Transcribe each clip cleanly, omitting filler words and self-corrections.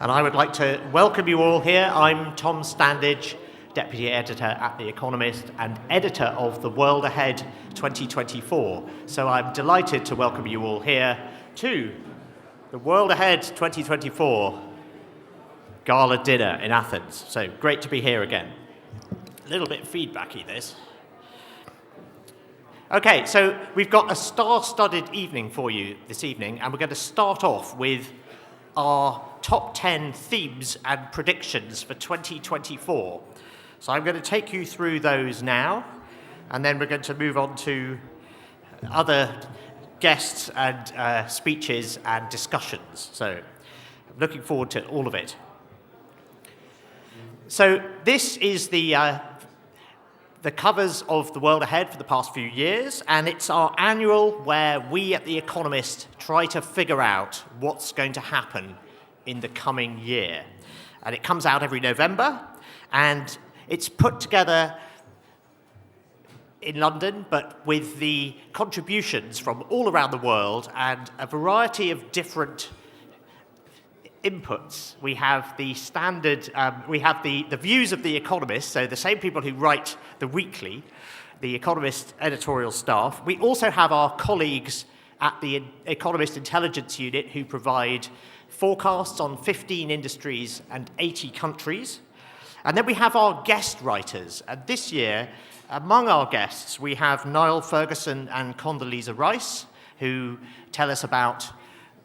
And I would like to welcome you all here. I'm Tom Standage, Deputy Editor at The Economist and Editor of The World Ahead 2024. So I'm delighted to welcome you all here to The World Ahead 2024 Gala Dinner in Athens. So great to be here again. A little bit feedbacky, this. Okay, so we've got a star-studded evening for you this evening, and we're going to start off with our top 10 themes and predictions for 2024. So I'm going to take you through those now, and then we're going to move on to other guests and speeches and discussions. So I'm looking forward to all of it. So this is the covers of The World Ahead for the past few years, and it's our annual where we at The Economist try to figure out what's going to happen in the coming year. And it comes out every November, and it's put together in London, but with the contributions from all around the world and a variety of different inputs. We have the standard, we have the views of The Economist, so the same people who write the weekly, The Economist editorial staff. We also have our colleagues at the Economist Intelligence Unit who provide forecasts on 15 industries and 80 countries. And then we have our guest writers. And this year, among our guests, we have Niall Ferguson and Condoleezza Rice, who tell us about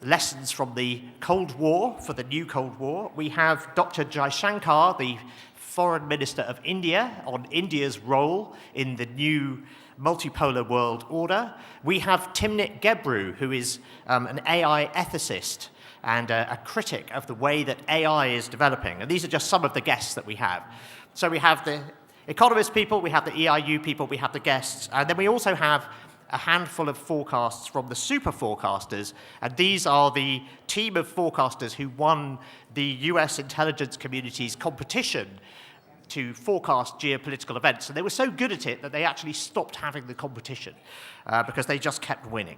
lessons from the Cold War for the new Cold War. We have Dr. Jaishankar, the Foreign Minister of India, on India's role in the new multipolar world order. We have Timnit Gebru, who is an AI ethicist and a critic of the way that AI is developing. And these are just some of the guests that we have. So we have the Economist people, we have the EIU people, we have the guests, and then we also have a handful of forecasts from the super forecasters, and these are the team of forecasters who won the US intelligence community's competition to forecast geopolitical events. And they were so good at it that they actually stopped having the competition because they just kept winning.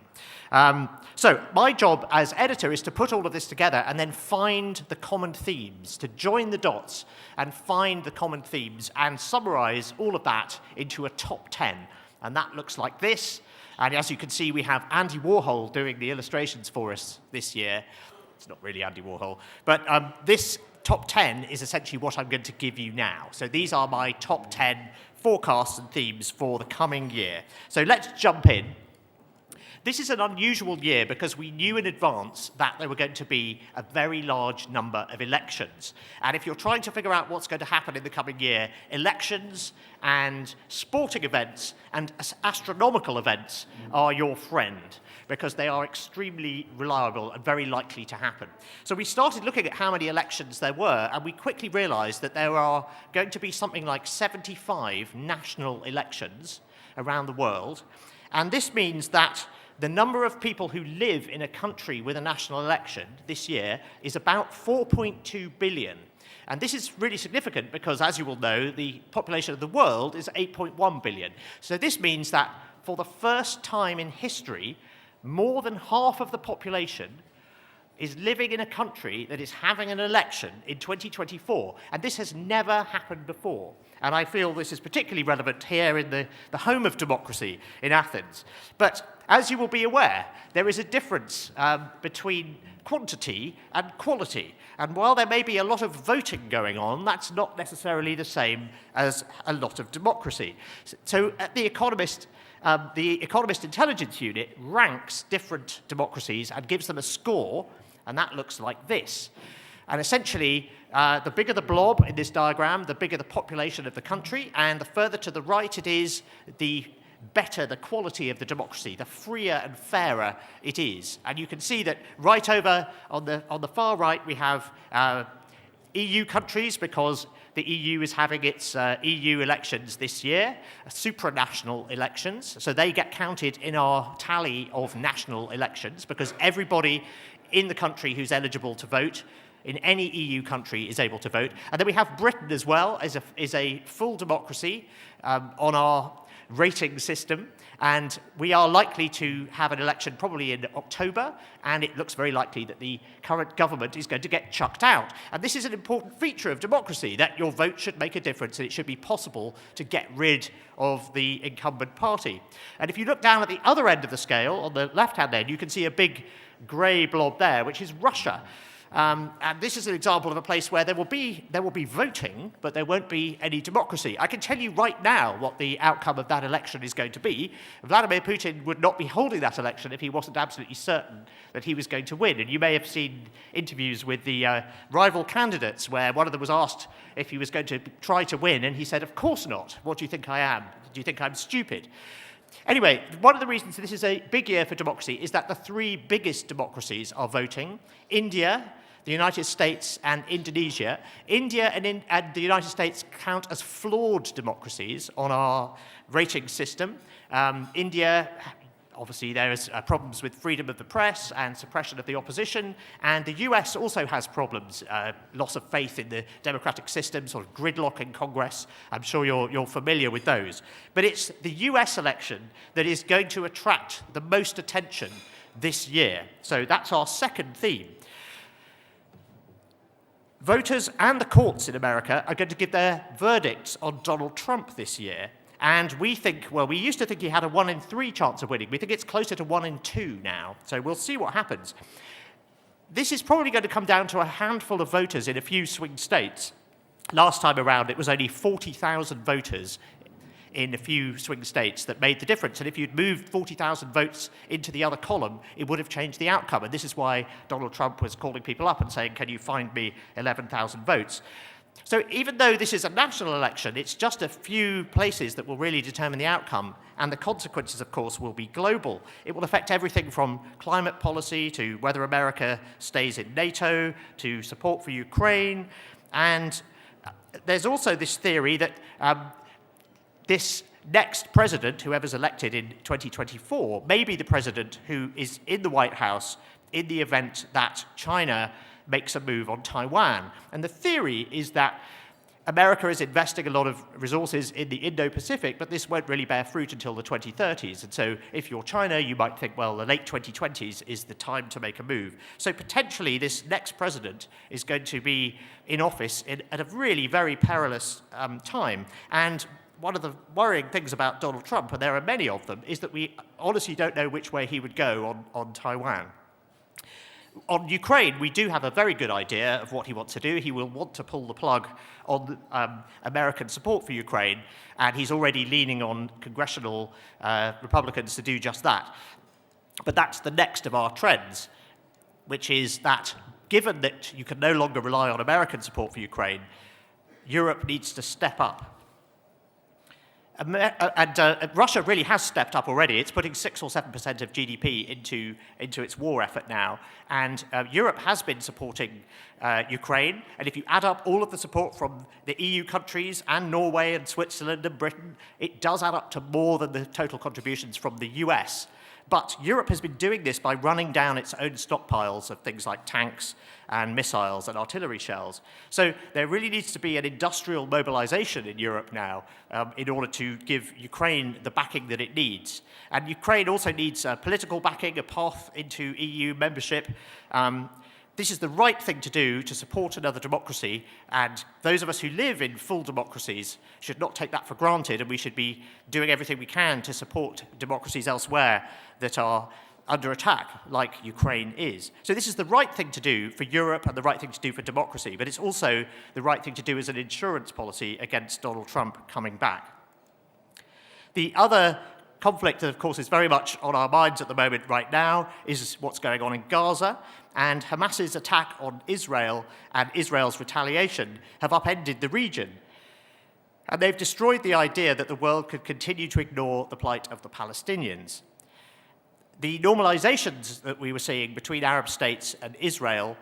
So my job as editor is to put all of this together and then find the common themes, to join the dots and find the common themes and summarize all of that into a top 10. And that looks like this. And as you can see, we have Andy Warhol doing the illustrations for us this year. It's not really Andy Warhol. But this top 10 is essentially what I'm going to give you now. So these are my top 10 forecasts and themes for the coming year. So let's jump in. This is an unusual year because we knew in advance that there were going to be a very large number of elections. And if you're trying to figure out what's going to happen in the coming year, elections and sporting events and astronomical events are your friend because they are extremely reliable and very likely to happen. So we started looking at how many elections there were, and we quickly realized that there are going to be something like 75 national elections around the world. And this means that the number of people who live in a country with a national election this year is about 4.2 billion. And this is really significant because, as you will know, the population of the world is 8.1 billion. So this means that for the first time in history, more than half of the population is living in a country that is having an election in 2024. And this has never happened before. And I feel this is particularly relevant here in the home of democracy in Athens. But as you will be aware, there is a difference between quantity and quality. And while there may be a lot of voting going on, that's not necessarily the same as a lot of democracy. So at The Economist Intelligence Unit ranks different democracies and gives them a score, and that looks like this. And essentially, the bigger the blob in this diagram, the bigger the population of the country, and the further to the right it is, the better the quality of the democracy, the freer and fairer it is. And you can see that right over on the far right we have EU countries, because the EU is having its EU elections this year, supranational elections. So they get counted in our tally of national elections because everybody in the country who's eligible to vote in any EU country is able to vote. And then we have Britain as well as a full democracy on our rating system, and we are likely to have an election probably in October, and it looks very likely that the current government is going to get chucked out. And this is an important feature of democracy, that your vote should make a difference and it should be possible to get rid of the incumbent party. And if you look down at the other end of the scale, on the left-hand end, you can see a big grey blob there, which is Russia. And this is an example of a place where there will be voting, but there won't be any democracy. I can tell you right now what the outcome of that election is going to be. Vladimir Putin would not be holding that election if he wasn't absolutely certain that he was going to win. And you may have seen interviews with the rival candidates where one of them was asked if he was going to try to win, and he said, "Of course not. What do you think I am? Do you think I'm stupid?" Anyway, one of the reasons this is a big year for democracy is that the three biggest democracies are voting: India, the United States, and Indonesia. India and the United States count as flawed democracies on our rating system. India, obviously, there is problems with freedom of the press and suppression of the opposition, and the US also has problems, loss of faith in the democratic system, sort of gridlock in Congress. I'm sure you're familiar with those. But it's the US election that is going to attract the most attention this year. So that's our second theme. Voters and the courts in America are going to give their verdicts on Donald Trump this year. And we think, well, we used to think he had a 1 in 3 chance of winning. We think it's closer to 1 in 2 now. So we'll see what happens. This is probably going to come down to a handful of voters in a few swing states. Last time around, it was only 40,000 voters in a few swing states that made the difference. And if you'd moved 40,000 votes into the other column, it would have changed the outcome. And this is why Donald Trump was calling people up and saying, "Can you find me 11,000 votes?" So even though this is a national election, it's just a few places that will really determine the outcome. And the consequences, of course, will be global. It will affect everything from climate policy to whether America stays in NATO to support for Ukraine. And there's also this theory that this next president, whoever's elected in 2024, may be the president who is in the White House in the event that China makes a move on Taiwan. And the theory is that America is investing a lot of resources in the Indo-Pacific, but this won't really bear fruit until the 2030s. And so if you're China, you might think, well, the late 2020s is the time to make a move. So potentially this next president is going to be in office at a really very perilous time. And one of the worrying things about Donald Trump, and there are many of them, is that we honestly don't know which way he would go on Taiwan. On Ukraine, we do have a very good idea of what he wants to do. He will want to pull the plug on American support for Ukraine, and he's already leaning on congressional Republicans to do just that. But that's the next of our trends, which is that given that you can no longer rely on American support for Ukraine, Europe needs to step up. And Russia really has stepped up already. It's putting 6 or 7% of GDP into its war effort now. And Europe has been supporting Ukraine. And if you add up all of the support from the EU countries and Norway and Switzerland and Britain, it does add up to more than the total contributions from the US. But Europe has been doing this by running down its own stockpiles of things like tanks and missiles and artillery shells. So there really needs to be an industrial mobilization in Europe now in order to give Ukraine the backing that it needs. And Ukraine also needs political backing, a path into EU membership. This is the right thing to do to support another democracy, and those of us who live in full democracies should not take that for granted, and we should be doing everything we can to support democracies elsewhere that are under attack, like Ukraine is. So this is the right thing to do for Europe and the right thing to do for democracy, but it's also the right thing to do as an insurance policy against Donald Trump coming back. The other conflict that, of course, is very much on our minds at the moment right now is what's going on in Gaza, and Hamas's attack on Israel and Israel's retaliation have upended the region. And they've destroyed the idea that the world could continue to ignore the plight of the Palestinians. The normalizations that we were seeing between Arab states and Israel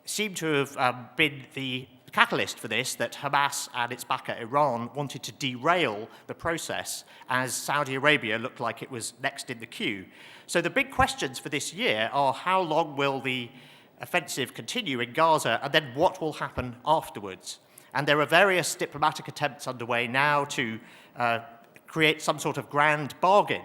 seem to have been the catalyst for this, that Hamas and its backer Iran wanted to derail the process as Saudi Arabia looked like it was next in the queue. So the big questions for this year are how long will the offensive continue in Gaza, and then what will happen afterwards? And there are various diplomatic attempts underway now to create some sort of grand bargain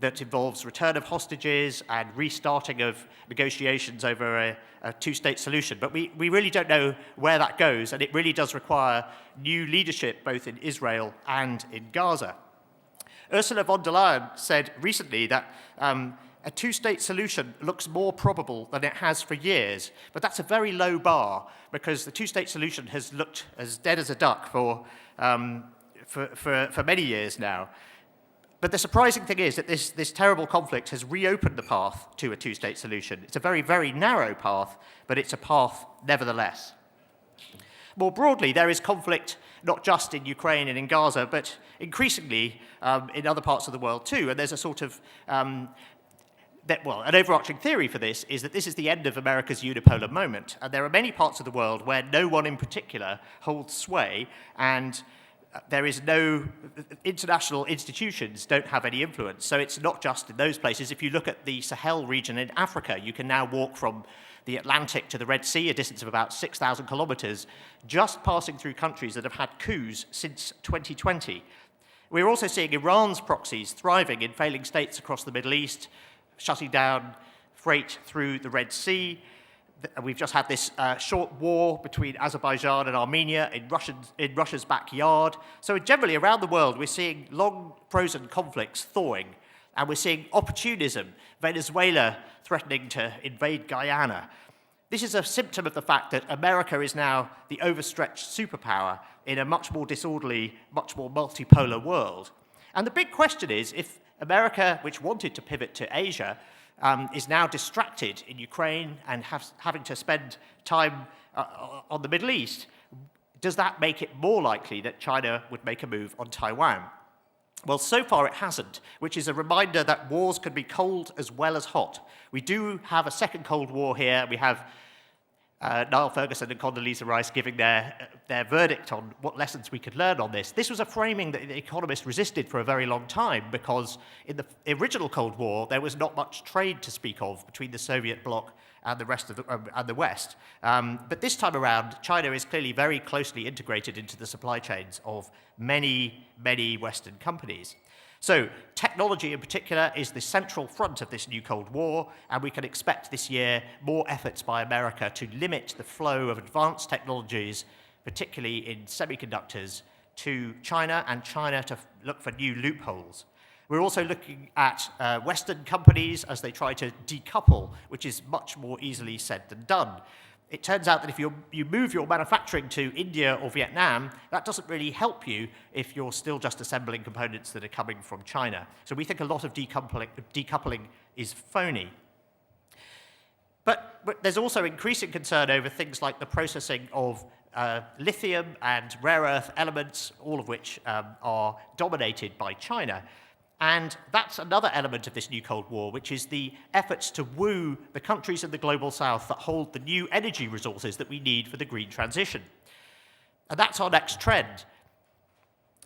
that involves return of hostages and restarting of negotiations over a two-state solution. But we really don't know where that goes, and it really does require new leadership both in Israel and in Gaza. Ursula von der Leyen said recently that a two-state solution looks more probable than it has for years, but that's a very low bar because the two-state solution has looked as dead as a duck for many years now. But the surprising thing is that this terrible conflict has reopened the path to a two-state solution. It's a very, very narrow path, but it's a path nevertheless. More broadly, there is conflict not just in Ukraine and in Gaza, but increasingly in other parts of the world too. And there's a sort of, an overarching theory for this is that this is the end of America's unipolar moment. And there are many parts of the world where no one in particular holds sway, and there is no, international institutions don't have any influence. So it's not just in those places. If you look at the Sahel region in Africa, you can now walk from the Atlantic to the Red Sea, a distance of about 6,000 kilometers, just passing through countries that have had coups since 2020. We're also seeing Iran's proxies thriving in failing states across the Middle East, shutting down freight through the Red Sea. We've just had this short war between Azerbaijan and Armenia in Russia's backyard. So generally around the world, we're seeing long frozen conflicts thawing, and we're seeing opportunism, Venezuela threatening to invade Guyana. This is a symptom of the fact that America is now the overstretched superpower in a much more disorderly, much more multipolar world. And the big question is, if America, which wanted to pivot to Asia, is now distracted in Ukraine and having to spend time on the Middle East, does that make it more likely that China would make a move on Taiwan? Well, so far it hasn't, which is a reminder that wars can be cold as well as hot. We do have a second Cold War here. We have Niall Ferguson and Condoleezza Rice giving their verdict on what lessons we could learn on this. This was a framing that the Economist resisted for a very long time because in the original Cold War, there was not much trade to speak of between the Soviet bloc and the rest of the West. But this time around, China is clearly very closely integrated into the supply chains of many, many Western companies. So technology in particular is the central front of this new Cold War, and we can expect this year more efforts by America to limit the flow of advanced technologies, particularly in semiconductors, to China, and China to look for new loopholes. We're also looking at Western companies as they try to decouple, which is much more easily said than done. It turns out that if you move your manufacturing to India or Vietnam, that doesn't really help you if you're still just assembling components that are coming from China. So we think a lot of decoupling is phony. But there's also increasing concern over things like the processing of lithium and rare earth elements, all of which are dominated by China. And that's another element of this new Cold War, which is the efforts to woo the countries in the global south that hold the new energy resources that we need for the green transition. And that's our next trend.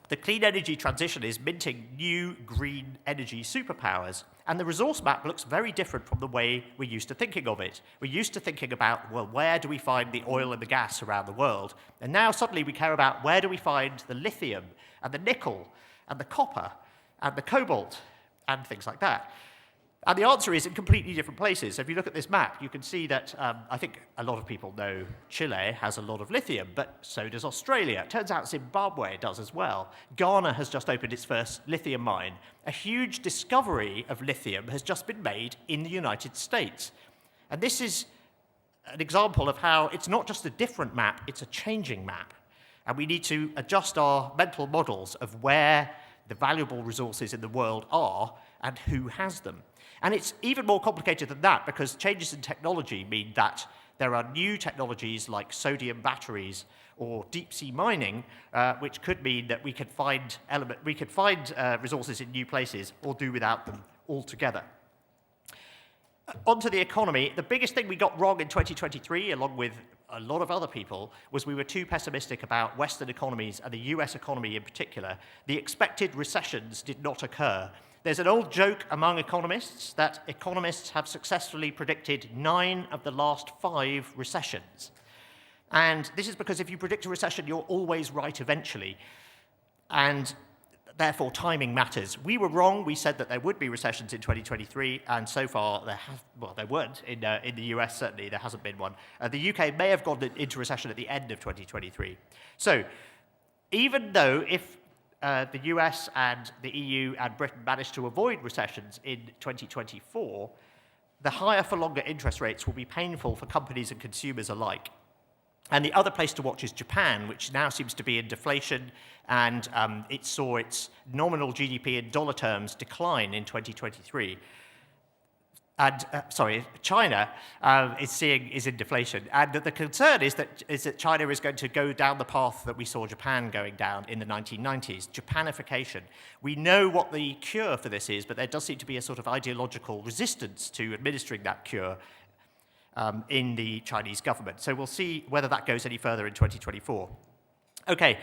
The clean energy transition is minting new green energy superpowers, and the resource map looks very different from the way we're used to thinking of it. We're used to thinking about, well, where do we find the oil and the gas around the world? And now suddenly we care about where do we find the lithium and the nickel and the copper and the cobalt, and things like that. And the answer is in completely different places. So if you look at this map, you can see that I think a lot of people know Chile has a lot of lithium, but so does Australia. It turns out Zimbabwe does as well. Ghana has just opened its first lithium mine. A huge discovery of lithium has just been made in the United States. And this is an example of how it's not just a different map, it's a changing map. And we need to adjust our mental models of where the valuable resources in the world are and who has them. And it's even more complicated than that because changes in technology mean that there are new technologies like sodium batteries or deep sea mining, which could mean that we could find resources in new places or do without them altogether. Onto the economy, the biggest thing we got wrong in 2023, along with a lot of other people, was we were too pessimistic about Western economies and the US economy in particular. The expected recessions did not occur. There's an old joke among economists that economists have successfully predicted 9 of the last 5 recessions. And this is because if you predict a recession, you're always right eventually. And therefore timing matters. We were wrong. We said that there would be recessions in 2023, and so far there weren't. In the US, certainly, there hasn't been one. The UK may have gone into recession at the end of 2023. So even though if the US and the EU and Britain managed to avoid recessions in 2024, the higher for longer interest rates will be painful for companies and consumers alike. And the other place to watch is Japan, which now seems to be in deflation, and it saw its nominal GDP in dollar terms decline in 2023. And China is in deflation, and the concern is that China is going to go down the path that we saw Japan going down in the 1990s, Japanification. We know what the cure for this is, but there does seem to be a sort of ideological resistance to administering that cure in the Chinese government. So we'll see whether that goes any further in 2024. Okay,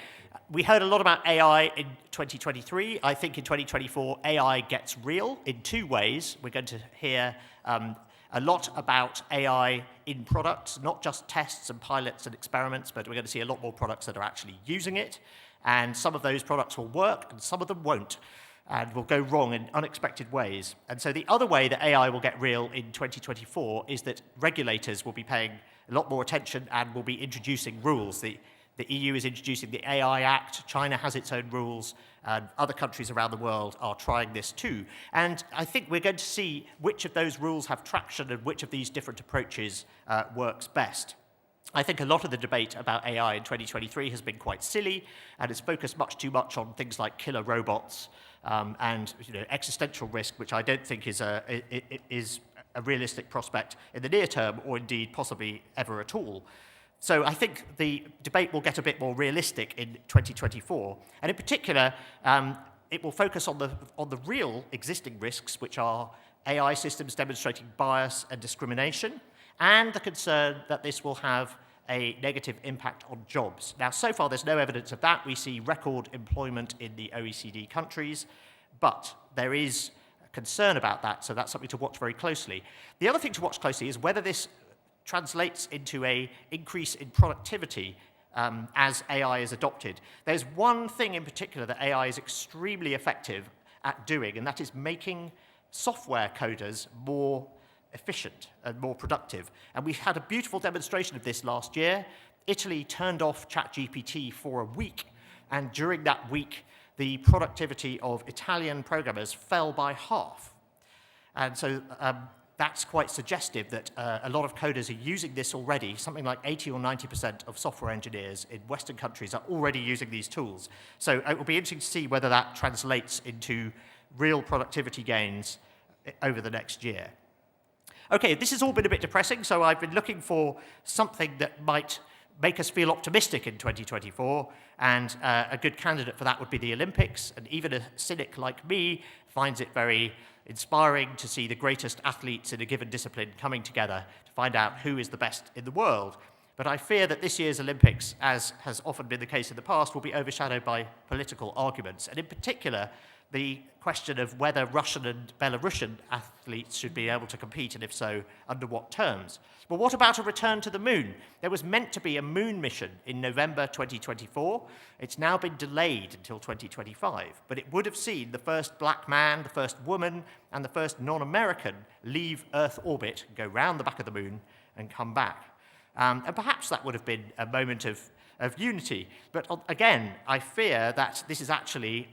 we heard a lot about AI in 2023. I think in 2024, AI gets real in two ways. We're going to hear a lot about AI in products, not just tests and pilots and experiments, but we're going to see a lot more products that are actually using it. And some of those products will work, and some of them won't, and will go wrong in unexpected ways. And so the other way that AI will get real in 2024 is that regulators will be paying a lot more attention and will be introducing rules. The EU is introducing the AI Act, China has its own rules, and other countries around the world are trying this too. And I think we're going to see which of those rules have traction and which of these different approaches works best. I think a lot of the debate about AI in 2023 has been quite silly, and it's focused much too much on things like killer robots and existential risk, which I don't think is a realistic prospect in the near term, or indeed possibly ever at all. So I think the debate will get a bit more realistic in 2024, and in particular, it will focus on the real existing risks, which are AI systems demonstrating bias and discrimination, and the concern that this will have a negative impact on jobs. Now, so far, there's no evidence of that. We see record employment in the OECD countries, but there is concern about that, so that's something to watch very closely. The other thing to watch closely is whether this translates into an increase in productivity as AI is adopted. There's one thing in particular that AI is extremely effective at doing, and that is making software coders more efficient and more productive. And we had a beautiful demonstration of this last year. Italy turned off ChatGPT for a week, and during that week, the productivity of Italian programmers fell by half. And so that's quite suggestive that a lot of coders are using this already. Something like 80 or 90% of software engineers in Western countries are already using these tools. So it will be interesting to see whether that translates into real productivity gains over the next year. Okay, this has all been a bit depressing, so I've been looking for something that might make us feel optimistic in 2024, and a good candidate for that would be the Olympics, and even a cynic like me finds it very inspiring to see the greatest athletes in a given discipline coming together to find out who is the best in the world. But I fear that this year's Olympics, as has often been the case in the past, will be overshadowed by political arguments, and in particular, the question of whether Russian and Belarusian athletes should be able to compete, and if so, under what terms. Well, what about a return to the moon? There was meant to be a moon mission in November 2024. It's now been delayed until 2025, but it would have seen the first black man, the first woman, and the first non-American leave Earth orbit, go round the back of the moon, and come back. And perhaps that would have been a moment of unity. But again, I fear that this is actually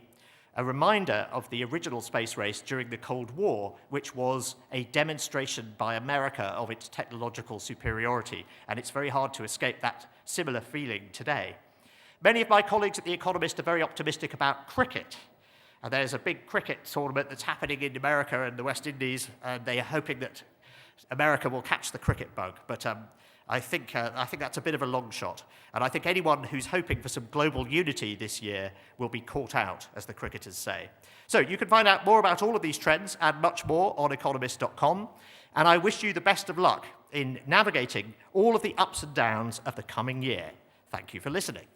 a reminder of the original space race during the Cold War, which was a demonstration by America of its technological superiority, and it's very hard to escape that similar feeling today. Many of my colleagues at The Economist are very optimistic about cricket, and there's a big cricket tournament that's happening in America and the West Indies, and they are hoping that America will catch the cricket bug, but I think that's a bit of a long shot. And I think anyone who's hoping for some global unity this year will be caught out, as the cricketers say. So you can find out more about all of these trends and much more on economist.com. And I wish you the best of luck in navigating all of the ups and downs of the coming year. Thank you for listening.